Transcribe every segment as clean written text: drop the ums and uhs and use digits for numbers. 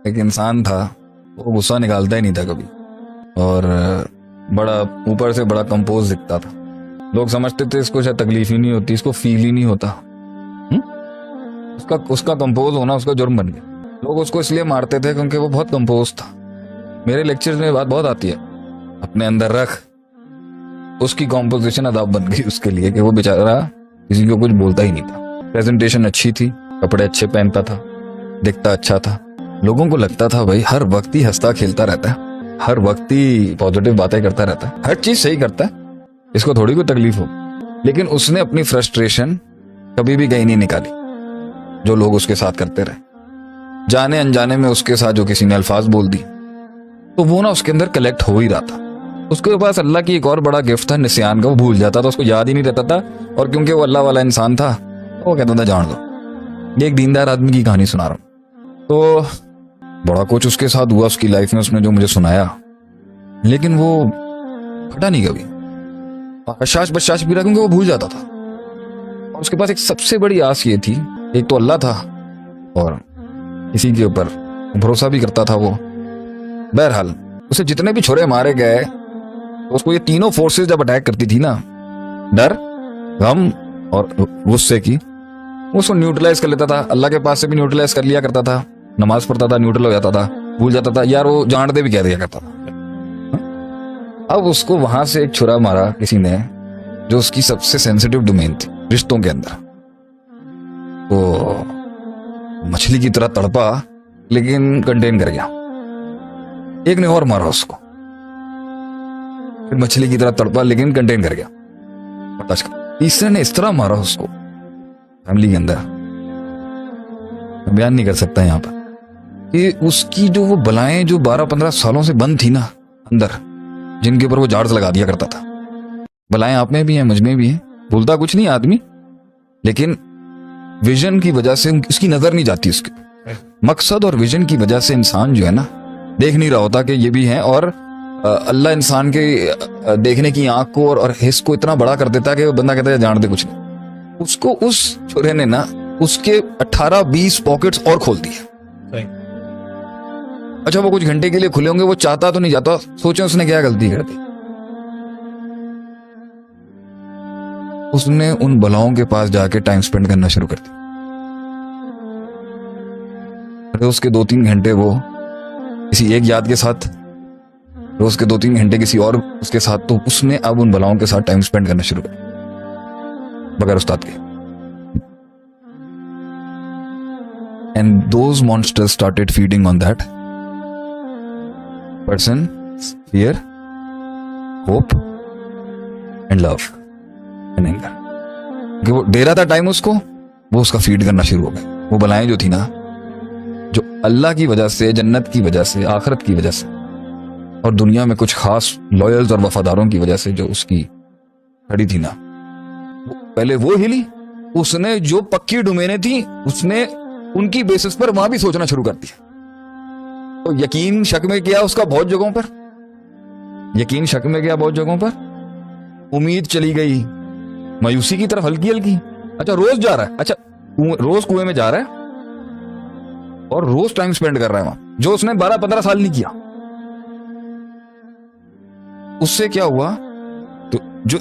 एक इंसान था, वो गुस्सा निकालता ही नहीं था कभी, और बड़ा ऊपर से बड़ा कंपोज दिखता था। लोग समझते थे इसको शायद तकलीफ ही नहीं होती, इसको फील ही नहीं होता। उसका कंपोज होना उसका जुर्म बन गया। लोग उसको इसलिए मारते थे क्योंकि वो बहुत कंपोज था। मेरे लेक्चर्स में बात बहुत आती है, अपने अंदर रख। उसकी कॉम्पोजिशन अदाब बन गई उसके लिए कि वो बेचारा किसी को कुछ बोलता ही नहीं था। प्रेजेंटेशन अच्छी थी, कपड़े अच्छे पहनता था, दिखता अच्छा था। लोगों को लगता था भाई हर वक्त ही हंसता खेलता रहता है, हर वक्त ही पॉजिटिव बातें करता रहता है, हर चीज सही करता है, इसको थोड़ी कोई तकलीफ हो। लेकिन उसने अपनी फ्रस्ट्रेशन कभी भी कहीं नहीं निकाली जो लोग उसके साथ करते रहे। जाने अनजाने में उसके साथ जो किसी ने अल्फाज बोल दी तो वो ना उसके अंदर कलेक्ट हो ही रहा था। उसके पास अल्लाह की एक और बड़ा गिफ्ट था, निस्यान का। वो भूल जाता था, उसको याद ही नहीं रहता था। और क्योंकि वो अल्लाह वाला इंसान था तो वो कहता था जान दो। ये एक दीनदार आदमी की कहानी सुना रहा हूं। तो बड़ा कुछ उसके साथ हुआ उसकी लाइफ में, उसने जो मुझे सुनाया, लेकिन वो फटा नहीं कभी। हशाश बशाश भी रहा क्योंकि वो भूल जाता था। और उसके पास एक सबसे बड़ी आस ये थी, एक तो अल्लाह था और इसी के ऊपर भरोसा भी करता था वो। बहरहाल उसे जितने भी छुरे मारे गए तो उसको ये तीनों फोर्सेस जब अटैक करती थी ना, डर, गम और गुस्से की, उसको न्यूट्रलाइज कर लेता था। अल्लाह के पास से भी न्यूट्रलाइज कर लिया करता था। नमाज पढ़ता था, न्यूट्रल हो जाता था, भूल जाता था। यार वो जान दे भी कह दिया करता था। अब उसको वहां से एक छुरा मारा किसी ने जो उसकी सबसे सेंसिटिव डोमेन थी, रिश्तों के अंदर। वो मछली की तरह तड़पा लेकिन कंटेन कर गया। एक ने और मारा उसको, फिर मछली की तरह तड़पा लेकिन कंटेन कर गया। तीसरे ने इस तरह मारा उसको फैमिली के अंदर, मैं बयान नहीं कर सकता यहाँ पर, कि उसकी जो वो बलाएं जो 12-15 सालों से बंद थी ना अंदर, जिनके ऊपर वो जार्स लगा दिया करता था। बलाएं आप में भी हैं, मुझ में भी हैं। भूलता कुछ नहीं आदमी, लेकिन विजन की वजह से उसकी नजर नहीं जाती। उसके मकसद और विजन की वजह से इंसान जो है ना देख नहीं रहा होता कि ये भी है। और अल्लाह इंसान के देखने की आंख को और हिस्स को इतना बड़ा कर देता है कि वो बंदा कहता है जान दे कुछ नहीं। उसको उस छुरे ने ना उसके 18-20 पॉकेट्स और खोल दिए। अच्छा वो कुछ घंटे के लिए खुले होंगे, वो चाहता तो नहीं जाता। सोचे उसने क्या गलती कर दी। उसने उन बलाओं के पास जाके टाइम स्पेंड करना शुरू कर दिया। रोज के 2-3 घंटे वो किसी एक याद के साथ, रोज के 2-3 घंटे किसी और उसके साथ। तो उसने अब उन बलाओं के साथ टाइम स्पेंड करना शुरू कर बगैर उस्ताद के। And those monsters started feeding on that person, fear, hope and love and anger. वो दे रहा था टाइम उसको, वो उसका फीड करना शुरू हो गया। वो बलाएं जो थी ना, जो अल्लाह की वजह से, जन्नत की वजह से, आखिरत की वजह से और दुनिया में कुछ खास लॉयल्स और वफादारों की वजह से जो उसकी खड़ी थी ना, पहले वो हिली। उसने जो पक्की डोमेने थी उसने उनकी बेसिस पर वहां भी सोचना शुरू कर दिया। तो यकीन शक में किया उसका बहुत जगहों पर, यकीन शक में गया बहुत जगहों पर। उम्मीद चली गई मायूसी की तरफ हल्की हल्की। अच्छा रोज जा रहा है, अच्छा रोज कुएं में जा रहा है और रोज टाइम स्पेंड कर रहा है वहां, जो उसने 12-15 साल नहीं किया। उससे क्या हुआ, तो जो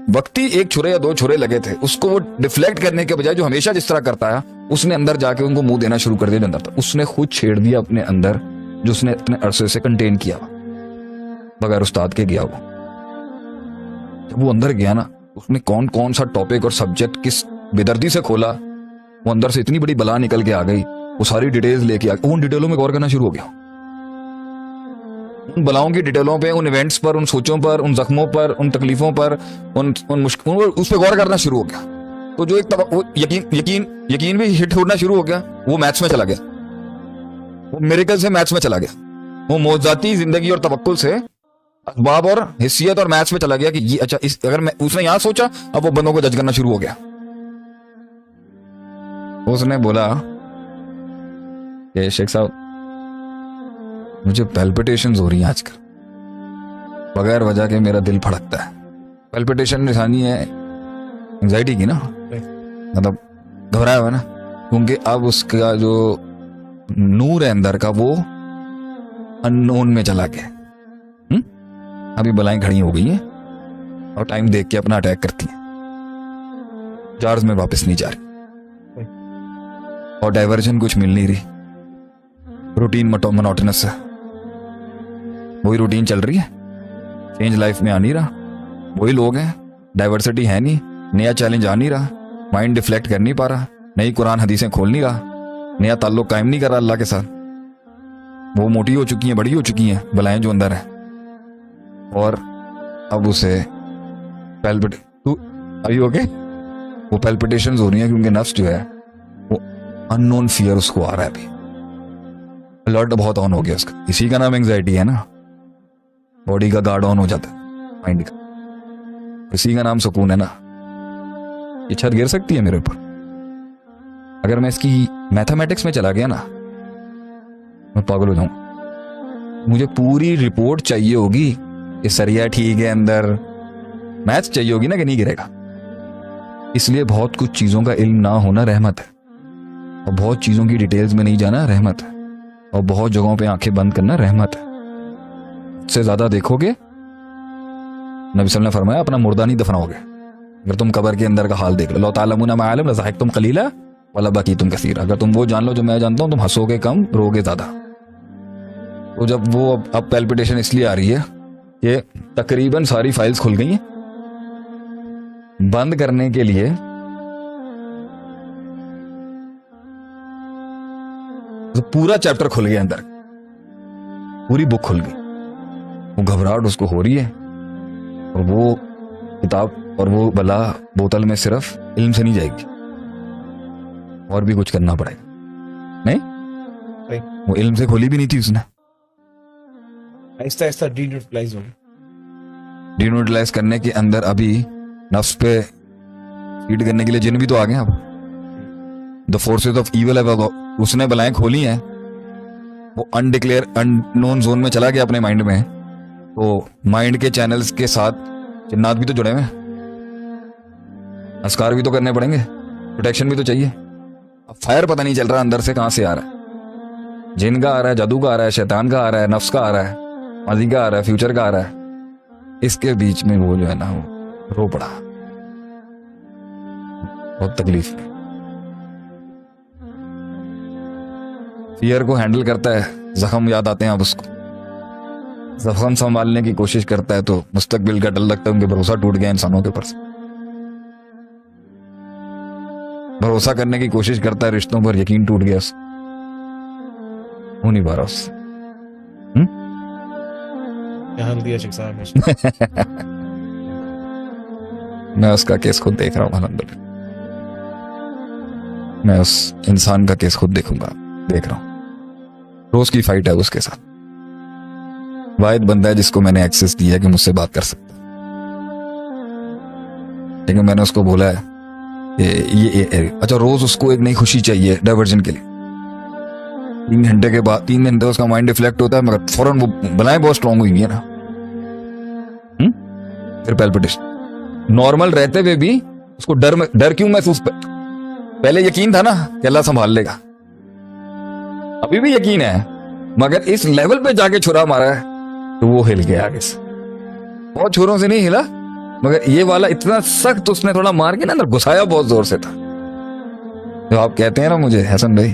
वक्ती एक छुरे या 2 छुरे लगे थे उसको वो डिफ्लेक्ट करने के बजाय जो हमेशा जिस तरह करता है, उसने अंदर जाके उनको मुंह देना शुरू कर दिया। अंदर था उसने खुद छेड़ दिया अपने अंदर, जो उसने इतने अरसे से कंटेन किया बगैर उस्ताद के गया। वो जब वो अंदर गया ना, उसने कौन कौन सा टॉपिक और सब्जेक्ट किस बेदर्दी से खोला, वो अंदर से इतनी बड़ी बला निकल के आ गई। वो सारी डिटेल्स लेके आ गया, उन डिटेलों में गौर करना शुरू हो गया। उन बलाओं की डिटेलों पे, उन इवेंट्स पर, उन सोचों पर, उन जख्मों पर, उन तकलीफों पर, उन मुश्किलों पर, उस पर गौर करना शुरू हो गया। तो जो एक वो यकीन भी हिट होना शुरू हो गया। वो मैथ्स में चला गया, वो मिरेकल से मैथ्स में चला गया। वो मौजाती जिंदगी और तवक्कुल से असबाब और हिस्सियत और मैथ्स में चला गया कि ये अच्छा अगर मैं उसने यहां सोचा, अब वो बंदों को जज करना शुरू हो गया। उसने बोला कि शेख साहब मुझे पैल्पिटेशंस हो रही हैं आजकल, बगैर वजह के मेरा दिल फड़कता है। पैल्पिटेशन निशानी है एंजाइटी की ना, मतलब घबराया हुआ ना, क्योंकि अब उसका जो नूर है अंदर का, वो अननोन में चला गया। अभी बलाएं खड़ी हो गई हैं और टाइम देख के अपना अटैक करती हैं, चार्ज में वापस नहीं जा रही और डाइवर्जन कुछ मिल नहीं रही। रूटीन मोनोटोनस है, वही रूटीन चल रही है, चेंज लाइफ में आ नहीं रहा, वही लोग हैं, डाइवर्सिटी है नहीं, नया चैलेंज आ नहीं रहा, माइंड डिफ्लेक्ट कर नहीं पा रहा, नई कुरान हदीसें खोल नहीं रहा, नया ताल्लुक कायम नहीं कर रहा अल्लाह के साथ। वो मोटी हो चुकी हैं, बड़ी हो चुकी हैं बलाएं जो अंदर है, और अब उसे वो पैल्पिटेशंस हो रही हैं क्योंकि नफ्स जो है वो अननोन फियर उसको आ रहा है। अभी अलर्ट बहुत ऑन हो गया उसका, इसी का नाम एंजाइटी है ना, बॉडी का गार्ड ऑन हो जाता है माइंड का, इसी का नाम सुकून है ना। ये छत गिर सकती है मेरे ऊपर, अगर मैं इसकी मैथमेटिक्स में चला गया ना मैं पागल हो जाऊं। मुझे पूरी रिपोर्ट चाहिए होगी, ये सरिया ठीक है अंदर, मैथ्स चाहिए होगी ना कि नहीं गिरेगा। इसलिए बहुत कुछ चीजों का इल्म ना होना रहमत है, और बहुत चीजों की डिटेल्स में नहीं जाना रहमत है, और बहुत जगहों पे आंखें बंद करना रहमत है। उससे ज्यादा देखोगे, नबी सल्लल्लाहु अलैहि वसल्लम ने फरमाया अपना मुर्दा नहीं दफनाओगे। अगर तुम कब्र के अंदर का हाल देख लो, लौ तालमुना मा अल्लम लज़हकतुम कलीला वला बकीतुम कसीरा, अगर तुम वो जान लो जो मैं जानता हूं, तुम हंसोगे कम, रोगे ज्यादा। तो जब वो अब पैल्पिटेशन इसलिए आ रही है कि तकरीबन सारी फाइल्स खुल गई हैं, बंद करने के लिए तो पूरा चैप्टर खुल गया अंदर, पूरी बुक खुल गई। वो घबराहट उसको हो रही है, और वो किताब और वो बला बोतल में सिर्फ इल्म से नहीं जाएगी, और भी कुछ करना पड़ेगा। नहीं, वो इल्म से खोली भी नहीं थी उसने, आहिस्ता आहिस्ता डीन्यूट्रलाइज हो, डीन्यूट्रलाइज करने के अंदर अभी नफ्स पे फीड करने के लिए जिन भी तो आ गए। अब द फोर्सेस ऑफ इविल है, उसने बलाएं खोली हैं, वो अनडिक्लेयर अननोन जोन में चला गया अपने माइंड में। तो माइंड के चैनल्स के साथ जिन्नात भी तो जुड़े हुए हैं, अस्कार भी तो करने पड़ेंगे, प्रोटेक्शन भी तो चाहिए। अब फायर पता नहीं चल रहा अंदर से कहां से आ रहा है, जिन का आ रहा है, जादू का आ रहा है, शैतान का आ रहा है, नफ्स का आ रहा है, माजी का आ रहा है, फ्यूचर का आ रहा है। इसके बीच में वो जो है ना वो रो पड़ा, बहुत तकलीफ है। फियर को हैंडल करता है, जख्म याद आते हैं अब उसको, जख्म संभालने की कोशिश करता है तो मुस्तकबिल का डर लगता है, उनके भरोसा टूट गया इंसानों के ऊपर से, भरोसा करने की कोशिश करता है, रिश्तों पर यकीन टूट गया, हो नहीं पा रहा उससे। दिया शेख साहब ने। मैं उसका केस खुद देख रहा हूँ अल्हम्दुलिल्लाह, मैं उस इंसान का केस खुद देख रहा हूँ। रोज की फाइट है उसके साथ, वाहिद बंदा है जिसको मैंने एक्सेस दिया है कि मुझसे बात कर सकता, लेकिन मैंने उसको बोला है ये अच्छा रोज उसको एक नई खुशी चाहिए डाइवर्जन के लिए। 3 घंटे के बाद 3 घंटे उसका माइंड डिफ्लेक्ट होता है, मगर फौरन वो बनाए बहुत स्ट्रांग हुई है ना, फिर पैल्पिटेशन। नॉर्मल रहते हुए भी उसको डर क्यों महसूस, पहले यकीन था ना कि अल्लाह संभाल लेगा, अभी भी यकीन है, मगर इस लेवल पे जाके छुरा मारा है तो वो हिल गया आगे से। बहुत छुरों से नहीं हिला, मगर ये वाला इतना सख्त उसने थोड़ा मार के ना अंदर घुसाया, बहुत जोर से था। तो आप कहते हैं ना मुझे हसन भाई,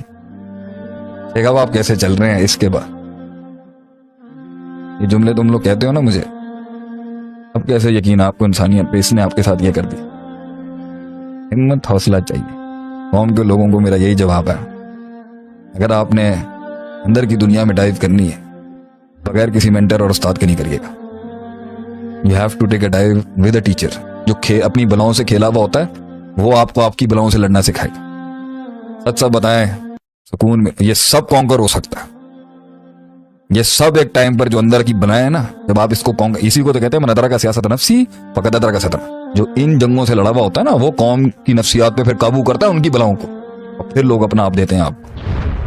देखा आप कैसे चल रहे हैं, इसके बाद ये जुमले तुम लोग कहते हो ना मुझे, अब कैसे यकीन आपको इंसानियत पे इसने आपके साथ ये कर दिया। हिम्मत हौसला चाहिए। कौम के लोगों को मेरा यही जवाब है, अगर आपने अंदर की दुनिया में डाइव करनी है बगैर किसी मेंटर और उस्ताद के नहीं करिएगा। You have to take a dive with a teacher, जो अपनी बलाओं से खेला हुआ होता है, वो आपको आपकी बलाओं से लड़ना सिखाएगा। सच सब बताएं, सुकून में ये सब कॉन्कर हो सकता है। ये सब एक टाइम पर जो अंदर की बनाए है ना, जब आप इसको इसी को तो कहते हैं मन अदरा का सियासत नफ्सी फकत अदरा का सतन। जो इन जंगों से लड़ा हुआ होता है ना, वो कौम की नफ्सियात पे फिर काबू करता है, उनकी बलाओं को, और फिर लोग अपना आप देते हैं आपको।